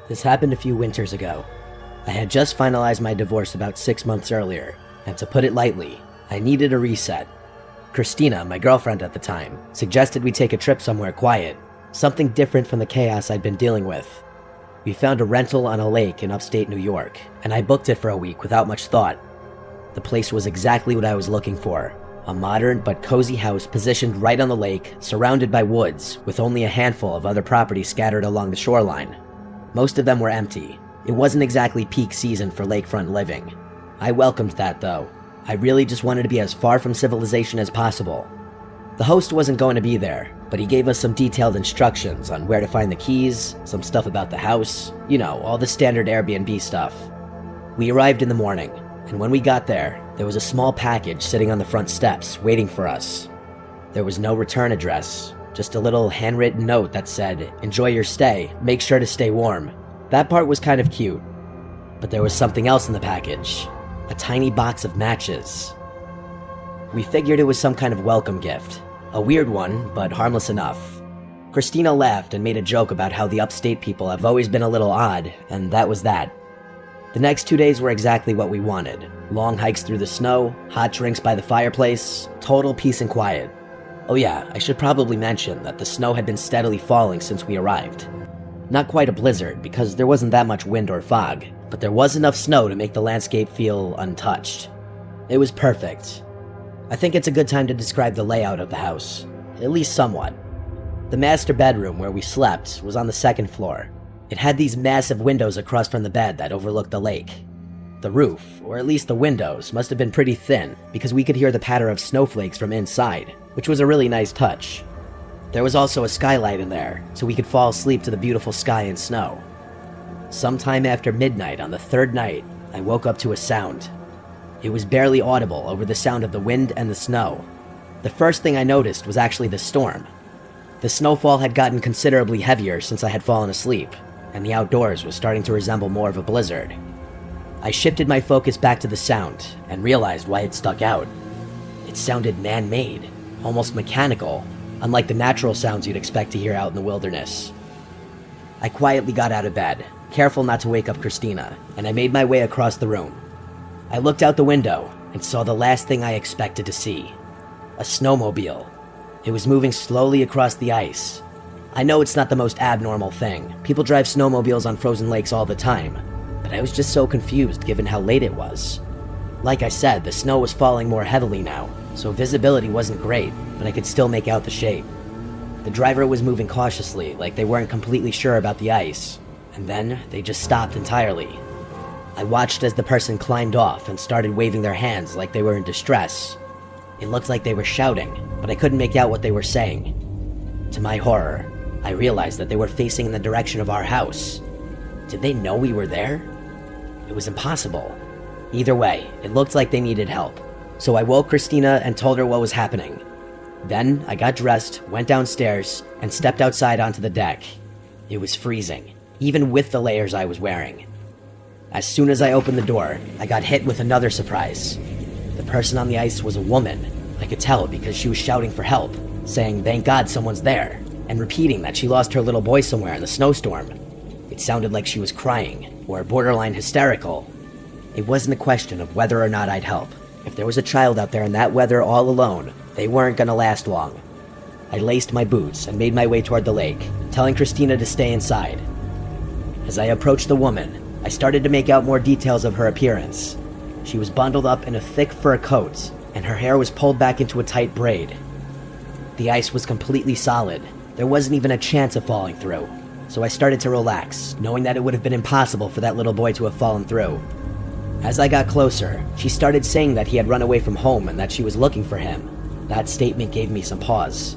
This happened a few winters ago. I had just finalized my divorce about 6 months earlier, and to put it lightly, I needed a reset. Christina, my girlfriend at the time, suggested we take a trip somewhere quiet, something different from the chaos I'd been dealing with. We found a rental on a lake in upstate New York, and I booked it for a week without much thought. The place was exactly what I was looking for. A modern but cozy house positioned right on the lake, surrounded by woods, with only a handful of other properties scattered along the shoreline. Most of them were empty. It wasn't exactly peak season for lakefront living. I welcomed that, though. I really just wanted to be as far from civilization as possible. The host wasn't going to be there, but he gave us some detailed instructions on where to find the keys, some stuff about the house, all the standard Airbnb stuff. We arrived in the morning, and when we got there was a small package sitting on the front steps waiting for us. There was no return address, just a little handwritten note that said, "Enjoy your stay, make sure to stay warm." That part was kind of cute. But there was something else in the package, a tiny box of matches. We figured it was some kind of welcome gift, a weird one, but harmless enough. Christina laughed and made a joke about how the upstate people have always been a little odd, and that was that. The next 2 days were exactly what we wanted. Long hikes through the snow, hot drinks by the fireplace, total peace and quiet. Oh yeah, I should probably mention that the snow had been steadily falling since we arrived. Not quite a blizzard, because there wasn't that much wind or fog, but there was enough snow to make the landscape feel untouched. It was perfect. I think it's a good time to describe the layout of the house, at least somewhat. The master bedroom where we slept was on the second floor. It had these massive windows across from the bed that overlooked the lake. The roof, or at least the windows, must have been pretty thin because we could hear the patter of snowflakes from inside, which was a really nice touch. There was also a skylight in there, so we could fall asleep to the beautiful sky and snow. Sometime after midnight on the third night, I woke up to a sound. It was barely audible over the sound of the wind and the snow. The first thing I noticed was actually the storm. The snowfall had gotten considerably heavier since I had fallen asleep, and the outdoors was starting to resemble more of a blizzard. I shifted my focus back to the sound and realized why it stuck out. It sounded man-made, almost mechanical, unlike the natural sounds you'd expect to hear out in the wilderness. I quietly got out of bed, careful not to wake up Christina, and I made my way across the room. I looked out the window and saw the last thing I expected to see. A snowmobile. It was moving slowly across the ice. I know it's not the most abnormal thing. People drive snowmobiles on frozen lakes all the time, but I was just so confused given how late it was. Like I said, the snow was falling more heavily now, so visibility wasn't great, but I could still make out the shape. The driver was moving cautiously, like they weren't completely sure about the ice, and then they just stopped entirely. I watched as the person climbed off and started waving their hands like they were in distress. It looked like they were shouting, but I couldn't make out what they were saying. To my horror, I realized that they were facing in the direction of our house. Did they know we were there? It was impossible. Either way, it looked like they needed help, so I woke Christina and told her what was happening. Then I got dressed, went downstairs, and stepped outside onto the deck. It was freezing, even with the layers I was wearing. As soon as I opened the door, I got hit with another surprise. The person on the ice was a woman. I could tell because she was shouting for help, saying, "Thank God someone's there," and repeating that she lost her little boy somewhere in the snowstorm. It sounded like she was crying, or borderline hysterical. It wasn't a question of whether or not I'd help. If there was a child out there in that weather all alone, they weren't gonna last long. I laced my boots and made my way toward the lake, telling Christina to stay inside. As I approached the woman, I started to make out more details of her appearance. She was bundled up in a thick fur coat, and her hair was pulled back into a tight braid. The ice was completely solid. There wasn't even a chance of falling through, so I started to relax, knowing that it would have been impossible for that little boy to have fallen through. As I got closer, she started saying that he had run away from home and that she was looking for him. That statement gave me some pause.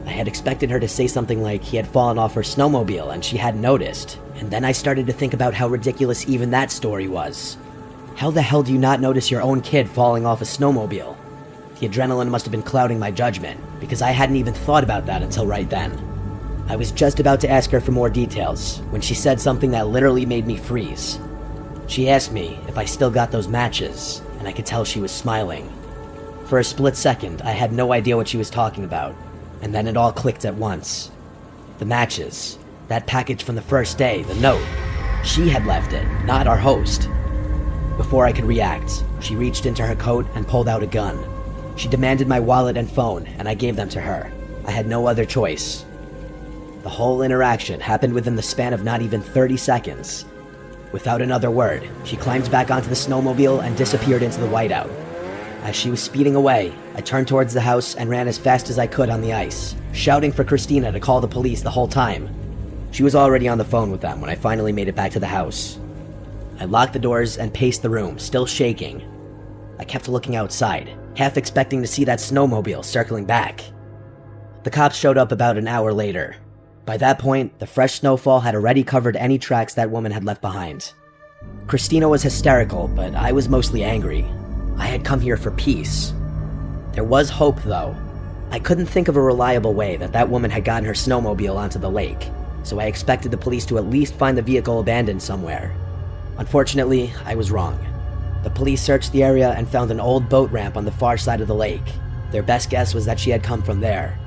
I had expected her to say something like he had fallen off her snowmobile and she hadn't noticed, and then I started to think about how ridiculous even that story was. How the hell do you not notice your own kid falling off a snowmobile? The adrenaline must have been clouding my judgment, because I hadn't even thought about that until right then. I was just about to ask her for more details when she said something that literally made me freeze. She asked me if I still got those matches, and I could tell she was smiling. For a split second, I had no idea what she was talking about, and then it all clicked at once. The matches, that package from the first day, the note. She had left it, not our host. Before I could react, she reached into her coat and pulled out a gun. She demanded my wallet and phone, and I gave them to her. I had no other choice. The whole interaction happened within the span of not even 30 seconds. Without another word, she climbed back onto the snowmobile and disappeared into the whiteout. As she was speeding away, I turned towards the house and ran as fast as I could on the ice, shouting for Christina to call the police the whole time. She was already on the phone with them when I finally made it back to the house. I locked the doors and paced the room, still shaking. I kept looking outside, half expecting to see that snowmobile circling back. The cops showed up about an hour later. By that point, the fresh snowfall had already covered any tracks that woman had left behind. Christina was hysterical, but I was mostly angry. I had come here for peace. There was hope, though. I couldn't think of a reliable way that woman had gotten her snowmobile onto the lake, so I expected the police to at least find the vehicle abandoned somewhere. Unfortunately, I was wrong. The police searched the area and found an old boat ramp on the far side of the lake. Their best guess was that she had come from there.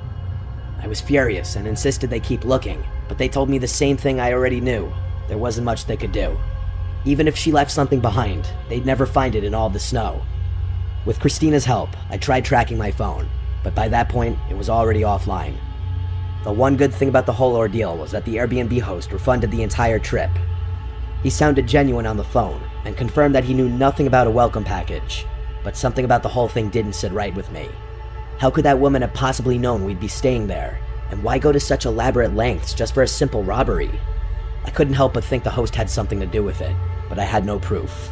I was furious and insisted they keep looking, but they told me the same thing I already knew. There wasn't much they could do. Even if she left something behind, they'd never find it in all the snow. With Christina's help, I tried tracking my phone, but by that point, it was already offline. The one good thing about the whole ordeal was that the Airbnb host refunded the entire trip. He sounded genuine on the phone, and confirmed that he knew nothing about a welcome package, but something about the whole thing didn't sit right with me. How could that woman have possibly known we'd be staying there? And why go to such elaborate lengths just for a simple robbery? I couldn't help but think the host had something to do with it, but I had no proof.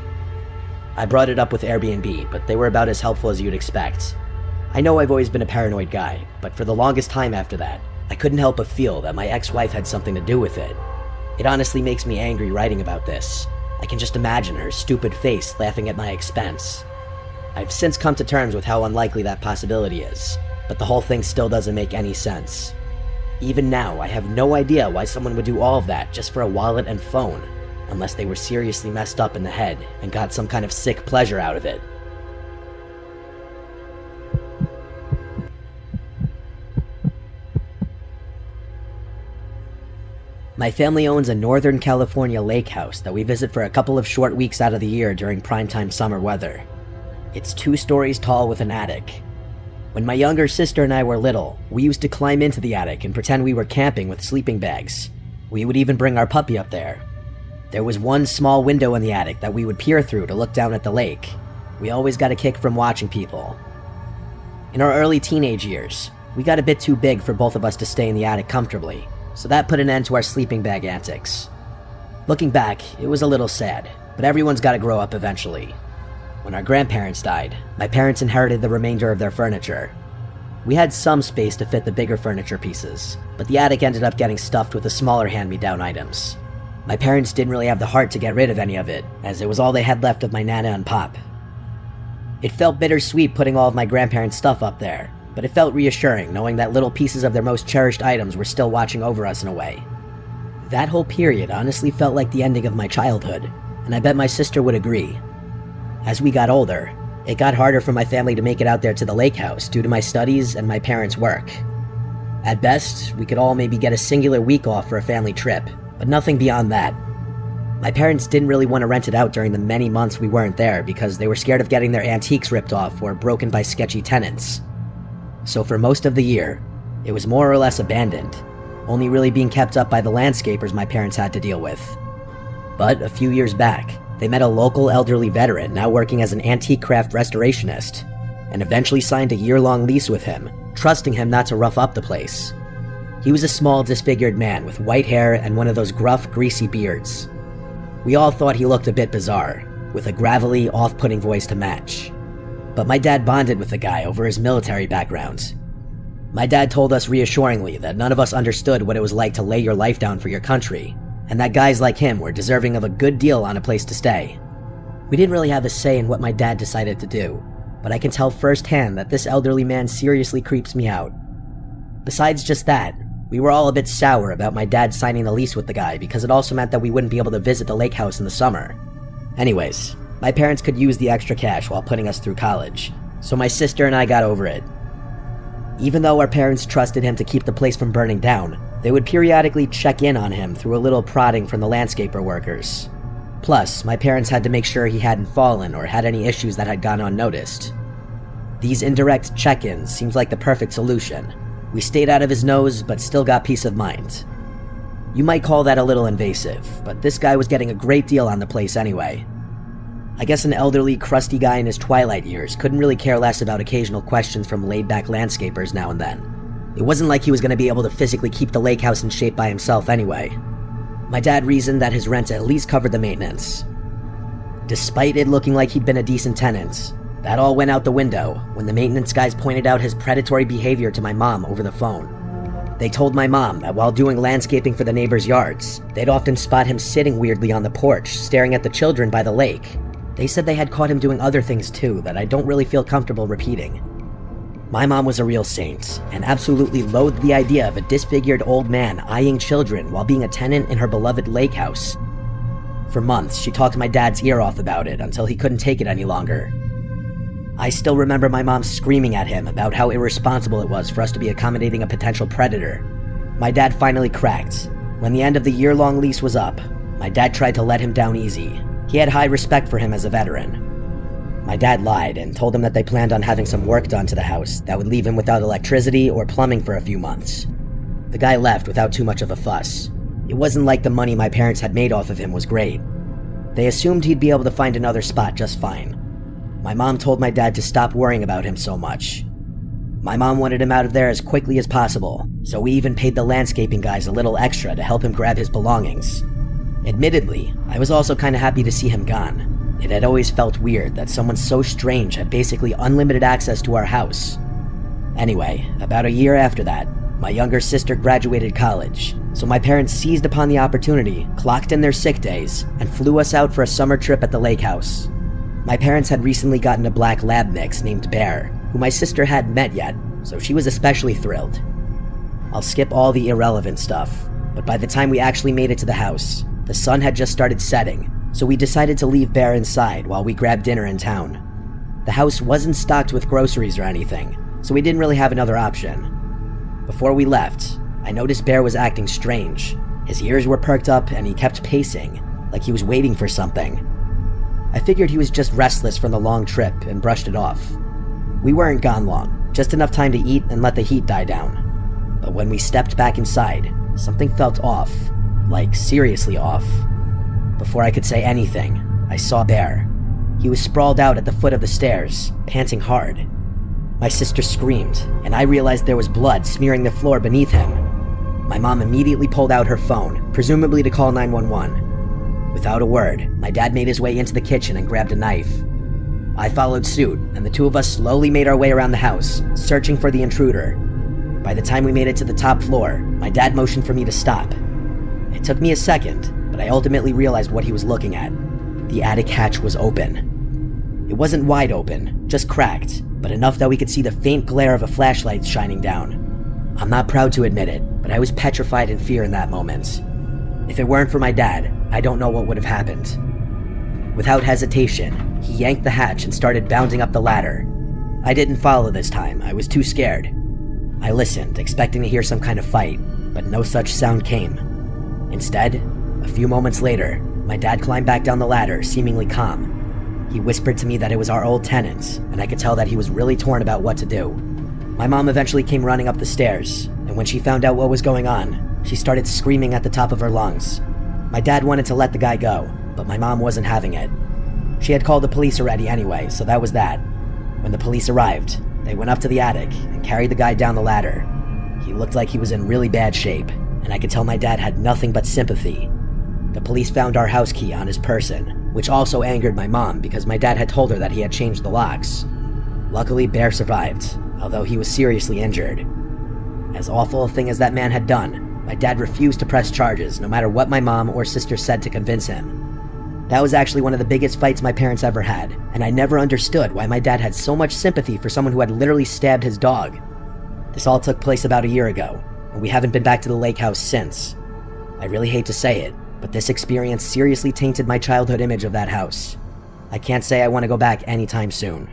I brought it up with Airbnb, but they were about as helpful as you'd expect. I know I've always been a paranoid guy, but for the longest time after that, I couldn't help but feel that my ex-wife had something to do with it. It honestly makes me angry writing about this. I can just imagine her stupid face laughing at my expense. I've since come to terms with how unlikely that possibility is, but the whole thing still doesn't make any sense. Even now, I have no idea why someone would do all of that just for a wallet and phone, unless they were seriously messed up in the head and got some kind of sick pleasure out of it. My family owns a Northern California lake house that we visit for a couple of short weeks out of the year during primetime summer weather. It's 2 stories tall with an attic. When my younger sister and I were little, we used to climb into the attic and pretend we were camping with sleeping bags. We would even bring our puppy up there. There was one small window in the attic that we would peer through to look down at the lake. We always got a kick from watching people. In our early teenage years, we got a bit too big for both of us to stay in the attic comfortably, so that put an end to our sleeping bag antics. Looking back, it was a little sad, but everyone's got to grow up eventually. When our grandparents died, my parents inherited the remainder of their furniture. We had some space to fit the bigger furniture pieces, but the attic ended up getting stuffed with the smaller hand-me-down items. My parents didn't really have the heart to get rid of any of it, as it was all they had left of my Nana and Pop. It felt bittersweet putting all of my grandparents' stuff up there, but it felt reassuring knowing that little pieces of their most cherished items were still watching over us in a way. That whole period honestly felt like the ending of my childhood, and I bet my sister would agree. As we got older, it got harder for my family to make it out there to the lake house due to my studies and my parents' work. At best, we could all maybe get a singular week off for a family trip, but nothing beyond that. My parents didn't really want to rent it out during the many months we weren't there because they were scared of getting their antiques ripped off or broken by sketchy tenants. So for most of the year, it was more or less abandoned, only really being kept up by the landscapers my parents had to deal with. But a few years back, they met a local elderly veteran now working as an antique craft restorationist, and eventually signed a year-long lease with him, trusting him not to rough up the place. He was a small, disfigured man with white hair and one of those gruff, greasy beards. We all thought he looked a bit bizarre, with a gravelly, off-putting voice to match. But my dad bonded with the guy over his military background. My dad told us reassuringly that none of us understood what it was like to lay your life down for your country, and that guys like him were deserving of a good deal on a place to stay. We didn't really have a say in what my dad decided to do, but I can tell firsthand that this elderly man seriously creeps me out. Besides just that, we were all a bit sour about my dad signing the lease with the guy because it also meant that we wouldn't be able to visit the lake house in the summer. Anyways, my parents could use the extra cash while putting us through college, so my sister and I got over it. Even though our parents trusted him to keep the place from burning down, They would periodically check in on him through a little prodding from the landscaper workers. Plus, my parents had to make sure he hadn't fallen or had any issues that had gone unnoticed. These indirect check-ins seemed like the perfect solution. We stayed out of his nose, but still got peace of mind. You might call that a little invasive, but this guy was getting a great deal on the place anyway. I guess an elderly, crusty guy in his twilight years couldn't really care less about occasional questions from laid-back landscapers now and then. It wasn't like he was going to be able to physically keep the lake house in shape by himself anyway. My dad reasoned that his rent at least covered the maintenance. Despite it looking like he'd been a decent tenant, that all went out the window when the maintenance guys pointed out his predatory behavior to my mom over the phone. They told my mom that while doing landscaping for the neighbors' yards, they'd often spot him sitting weirdly on the porch, staring at the children by the lake. They said they had caught him doing other things too that I don't really feel comfortable repeating. My mom was a real saint, and absolutely loathed the idea of a disfigured old man eyeing children while being a tenant in her beloved lake house. For months, she talked my dad's ear off about it until he couldn't take it any longer. I still remember my mom screaming at him about how irresponsible it was for us to be accommodating a potential predator. My dad finally cracked. When the end of the year-long lease was up, my dad tried to let him down easy. He had high respect for him as a veteran. My dad lied and told him that they planned on having some work done to the house that would leave him without electricity or plumbing for a few months. The guy left without too much of a fuss. It wasn't like the money my parents had made off of him was great. They assumed he'd be able to find another spot just fine. My mom told my dad to stop worrying about him so much. My mom wanted him out of there as quickly as possible, so we even paid the landscaping guys a little extra to help him grab his belongings. Admittedly, I was also kinda happy to see him gone. It had always felt weird that someone so strange had basically unlimited access to our house. Anyway, about a year after that, my younger sister graduated college, so my parents seized upon the opportunity, clocked in their sick days, and flew us out for a summer trip at the lake house. My parents had recently gotten a black lab mix named Bear, who my sister hadn't met yet, so she was especially thrilled. I'll skip all the irrelevant stuff, but by the time we actually made it to the house, the sun had just started setting, so we decided to leave Bear inside while we grabbed dinner in town. The house wasn't stocked with groceries or anything, so we didn't really have another option. Before we left, I noticed Bear was acting strange. His ears were perked up and he kept pacing, like he was waiting for something. I figured he was just restless from the long trip and brushed it off. We weren't gone long, just enough time to eat and let the heat die down. But when we stepped back inside, something felt off, like seriously off. Before I could say anything, I saw Bear. He was sprawled out at the foot of the stairs, panting hard. My sister screamed, and I realized there was blood smearing the floor beneath him. My mom immediately pulled out her phone, presumably to call 911. Without a word, my dad made his way into the kitchen and grabbed a knife. I followed suit, and the two of us slowly made our way around the house, searching for the intruder. By the time we made it to the top floor, my dad motioned for me to stop. It took me a second, but I ultimately realized what he was looking at. The attic hatch was open. It wasn't wide open, just cracked, but enough that we could see the faint glare of a flashlight shining down. I'm not proud to admit it, but I was petrified in fear in that moment. If it weren't for my dad, I don't know what would have happened. Without hesitation, he yanked the hatch and started bounding up the ladder. I didn't follow this time, I was too scared. I listened, expecting to hear some kind of fight, but no such sound came. Instead, a few moments later, my dad climbed back down the ladder, seemingly calm. He whispered to me that it was our old tenant, and I could tell that he was really torn about what to do. My mom eventually came running up the stairs, and when she found out what was going on, she started screaming at the top of her lungs. My dad wanted to let the guy go, but my mom wasn't having it. She had called the police already anyway, so that was that. When the police arrived, they went up to the attic and carried the guy down the ladder. He looked like he was in really bad shape, and I could tell my dad had nothing but sympathy. The police found our house key on his person, which also angered my mom because my dad had told her that he had changed the locks. Luckily, Bear survived, although he was seriously injured. As awful a thing as that man had done, my dad refused to press charges no matter what my mom or sister said to convince him. That was actually one of the biggest fights my parents ever had, and I never understood why my dad had so much sympathy for someone who had literally stabbed his dog. This all took place about a year ago, and we haven't been back to the lake house since. I really hate to say it, but this experience seriously tainted my childhood image of that house. I can't say I want to go back anytime soon.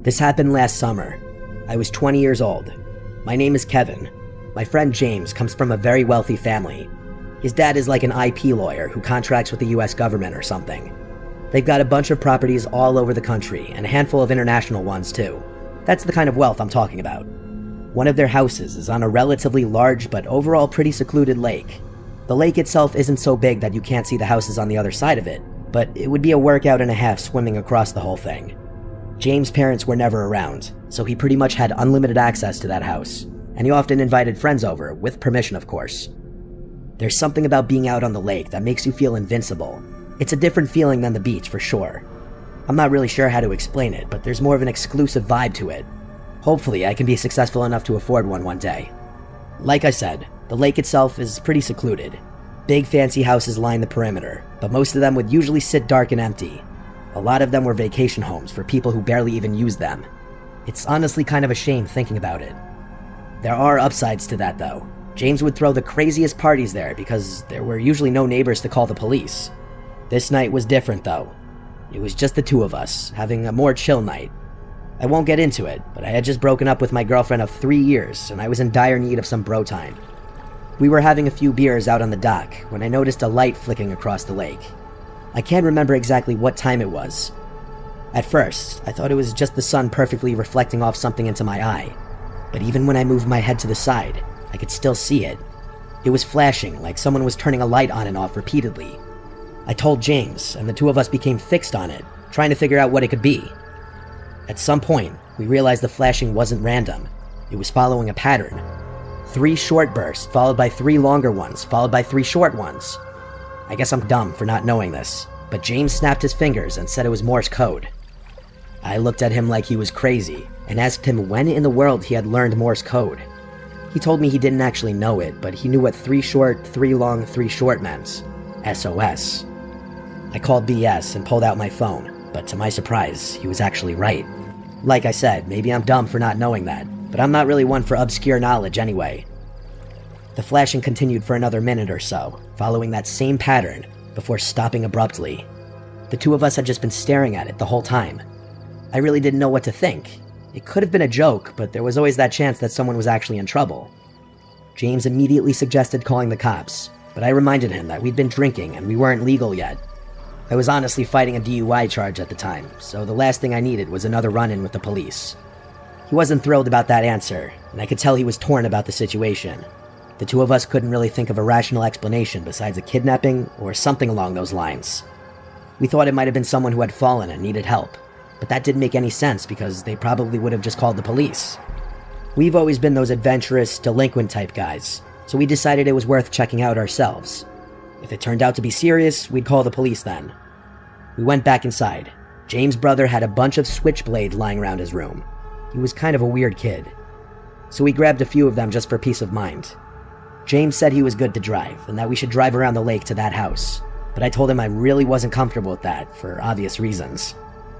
This happened last summer. I was 20 years old. My name is Kevin. My friend James comes from a very wealthy family. His dad is like an IP lawyer who contracts with the US government or something. They've got a bunch of properties all over the country, and a handful of international ones too. That's the kind of wealth I'm talking about. One of their houses is on a relatively large but overall pretty secluded lake. The lake itself isn't so big that you can't see the houses on the other side of it, but it would be a workout and a half swimming across the whole thing. James' parents were never around, so he pretty much had unlimited access to that house, and he often invited friends over, with permission of course. There's something about being out on the lake that makes you feel invincible. It's a different feeling than the beach for sure. I'm not really sure how to explain it, but there's more of an exclusive vibe to it. Hopefully I can be successful enough to afford one day. Like I said, the lake itself is pretty secluded. Big fancy houses line the perimeter, but most of them would usually sit dark and empty. A lot of them were vacation homes for people who barely even used them. It's honestly kind of a shame thinking about it. There are upsides to that though. James would throw the craziest parties there because there were usually no neighbors to call the police. This night was different though. It was just the two of us, having a more chill night. I won't get into it, but I had just broken up with my girlfriend of 3 years, and I was in dire need of some bro time. We were having a few beers out on the dock when I noticed a light flicking across the lake. I can't remember exactly what time it was. At first, I thought it was just the sun perfectly reflecting off something into my eye, but even when I moved my head to the side, I could still see it. It was flashing like someone was turning a light on and off repeatedly. I told James, and the two of us became fixed on it, trying to figure out what it could be. At some point, we realized the flashing wasn't random. It was following a pattern. 3 short bursts, followed by 3 longer ones, followed by 3 short ones. I guess I'm dumb for not knowing this, but James snapped his fingers and said it was Morse code. I looked at him like he was crazy, and asked him when in the world he had learned Morse code. He told me he didn't actually know it, but he knew what 3 short, 3 long, 3 short meant. SOS. I called BS and pulled out my phone, but to my surprise, he was actually right. Like I said, maybe I'm dumb for not knowing that, but I'm not really one for obscure knowledge anyway. The flashing continued for another minute or so, following that same pattern, before stopping abruptly. The two of us had just been staring at it the whole time. I really didn't know what to think. It could have been a joke, but there was always that chance that someone was actually in trouble. James immediately suggested calling the cops, but I reminded him that we'd been drinking and we weren't legal yet. I was honestly fighting a DUI charge at the time, so the last thing I needed was another run-in with the police. He wasn't thrilled about that answer, and I could tell he was torn about the situation. The two of us couldn't really think of a rational explanation besides a kidnapping or something along those lines. We thought it might have been someone who had fallen and needed help, but that didn't make any sense because they probably would have just called the police. We've always been those adventurous, delinquent type guys, so we decided it was worth checking out ourselves. If it turned out to be serious, we'd call the police then. We went back inside. James' brother had a bunch of switchblades lying around his room. He was kind of a weird kid. So we grabbed a few of them just for peace of mind. James said he was good to drive, and that we should drive around the lake to that house, but I told him I really wasn't comfortable with that, for obvious reasons.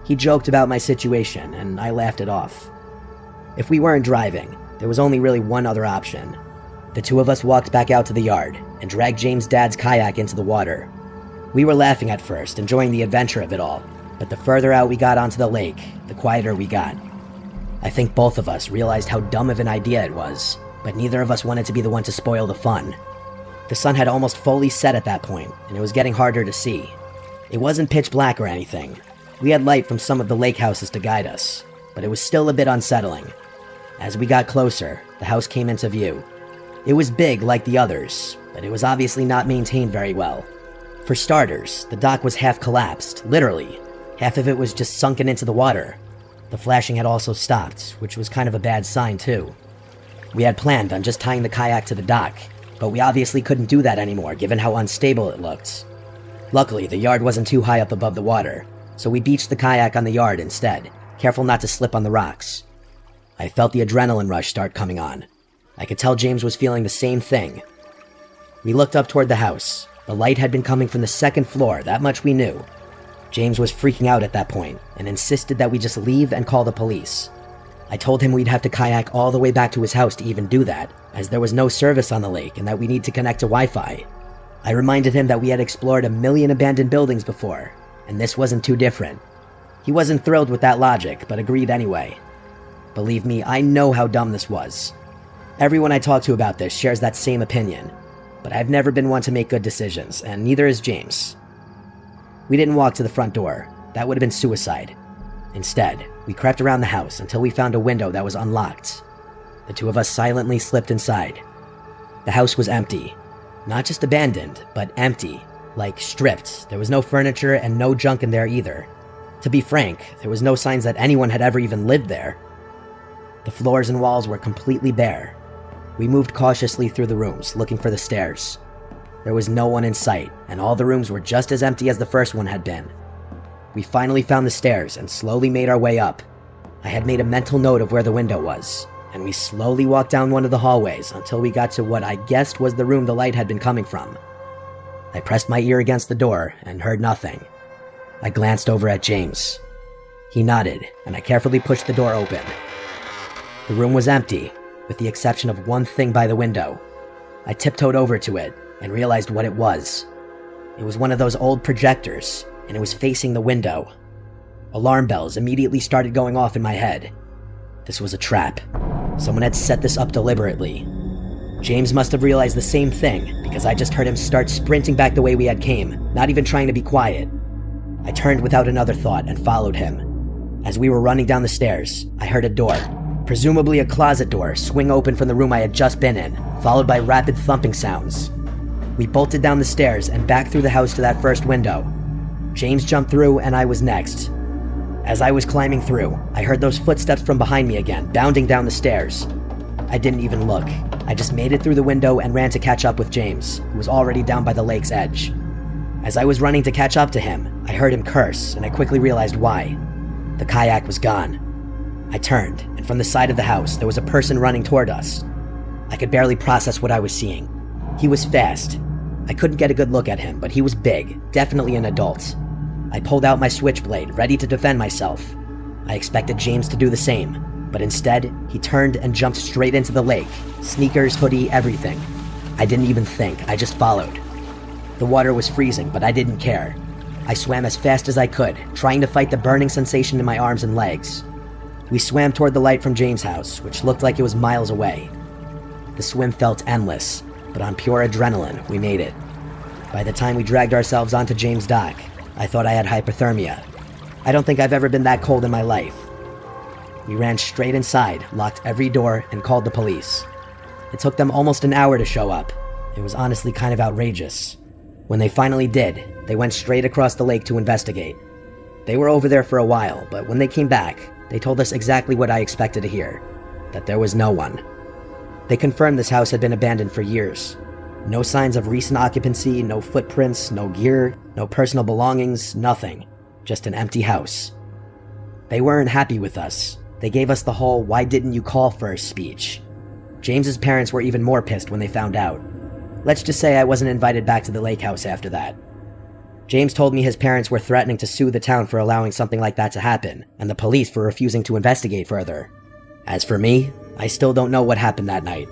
He joked about my situation, and I laughed it off. If we weren't driving, there was only really one other option. The two of us walked back out to the yard, and dragged James' dad's kayak into the water. We were laughing at first, enjoying the adventure of it all, but the further out we got onto the lake, the quieter we got. I think both of us realized how dumb of an idea it was, but neither of us wanted to be the one to spoil the fun. The sun had almost fully set at that point, and it was getting harder to see. It wasn't pitch black or anything. We had light from some of the lake houses to guide us, but it was still a bit unsettling. As we got closer, the house came into view. It was big like the others, but it was obviously not maintained very well. For starters, the dock was half collapsed, literally. Half of it was just sunken into the water. The flashing had also stopped, which was kind of a bad sign too. We had planned on just tying the kayak to the dock, but we obviously couldn't do that anymore given how unstable it looked. Luckily, the yard wasn't too high up above the water, so we beached the kayak on the yard instead, careful not to slip on the rocks. I felt the adrenaline rush start coming on. I could tell James was feeling the same thing. We looked up toward the house. The light had been coming from the second floor, that much we knew. James was freaking out at that point, and insisted that we just leave and call the police. I told him we'd have to kayak all the way back to his house to even do that, as there was no service on the lake and that we need to connect to Wi-Fi. I reminded him that we had explored 1 million abandoned buildings before, and this wasn't too different. He wasn't thrilled with that logic, but agreed anyway. Believe me, I know how dumb this was. Everyone I talk to about this shares that same opinion, but I've never been one to make good decisions, and neither is James. We didn't walk to the front door. That would have been suicide. Instead, we crept around the house until we found a window that was unlocked. The two of us silently slipped inside. The house was empty. Not just abandoned, but empty. Like stripped. There was no furniture and no junk in there either. To be frank, there was no signs that anyone had ever even lived there. The floors and walls were completely bare. We moved cautiously through the rooms, looking for the stairs. There was no one in sight, and all the rooms were just as empty as the first one had been. We finally found the stairs and slowly made our way up. I had made a mental note of where the window was, and we slowly walked down one of the hallways until we got to what I guessed was the room the light had been coming from. I pressed my ear against the door and heard nothing. I glanced over at James. He nodded, and I carefully pushed the door open. The room was empty, with the exception of one thing by the window. I tiptoed over to it and realized what it was. It was one of those old projectors, and it was facing the window. Alarm bells immediately started going off in my head. This was a trap. Someone had set this up deliberately. James must have realized the same thing, because I just heard him start sprinting back the way we had came, not even trying to be quiet. I turned without another thought and followed him. As we were running down the stairs, I heard a door, presumably a closet door, swing open from the room I had just been in, followed by rapid thumping sounds. We bolted down the stairs and back through the house to that first window. James jumped through and I was next. As I was climbing through, I heard those footsteps from behind me again, bounding down the stairs. I didn't even look. I just made it through the window and ran to catch up with James, who was already down by the lake's edge. As I was running to catch up to him, I heard him curse, and I quickly realized why. The kayak was gone. I turned, and from the side of the house, there was a person running toward us. I could barely process what I was seeing. He was fast. I couldn't get a good look at him, but he was big, definitely an adult. I pulled out my switchblade, ready to defend myself. I expected James to do the same, but instead, he turned and jumped straight into the lake. Sneakers, hoodie, everything. I didn't even think, I just followed. The water was freezing, but I didn't care. I swam as fast as I could, trying to fight the burning sensation in my arms and legs. We swam toward the light from James' house, which looked like it was miles away. The swim felt endless, but on pure adrenaline, we made it. By the time we dragged ourselves onto James' dock, I thought I had hypothermia. I don't think I've ever been that cold in my life. We ran straight inside, locked every door, and called the police. It took them almost an hour to show up. It was honestly kind of outrageous. When they finally did, they went straight across the lake to investigate. They were over there for a while, but when they came back, they told us exactly what I expected to hear, that there was no one. They confirmed this house had been abandoned for years. No signs of recent occupancy, no footprints, no gear, no personal belongings, nothing. Just an empty house. They weren't happy with us. They gave us the whole "why didn't you call first" speech. James's parents were even more pissed when they found out. Let's just say I wasn't invited back to the lake house after that. James told me his parents were threatening to sue the town for allowing something like that to happen, and the police for refusing to investigate further. As for me, I still don't know what happened that night.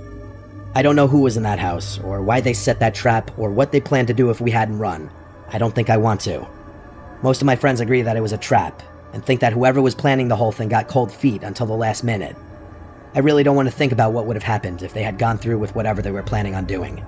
I don't know who was in that house, or why they set that trap, or what they planned to do if we hadn't run. I don't think I want to. Most of my friends agree that it was a trap, and think that whoever was planning the whole thing got cold feet until the last minute. I really don't want to think about what would have happened if they had gone through with whatever they were planning on doing.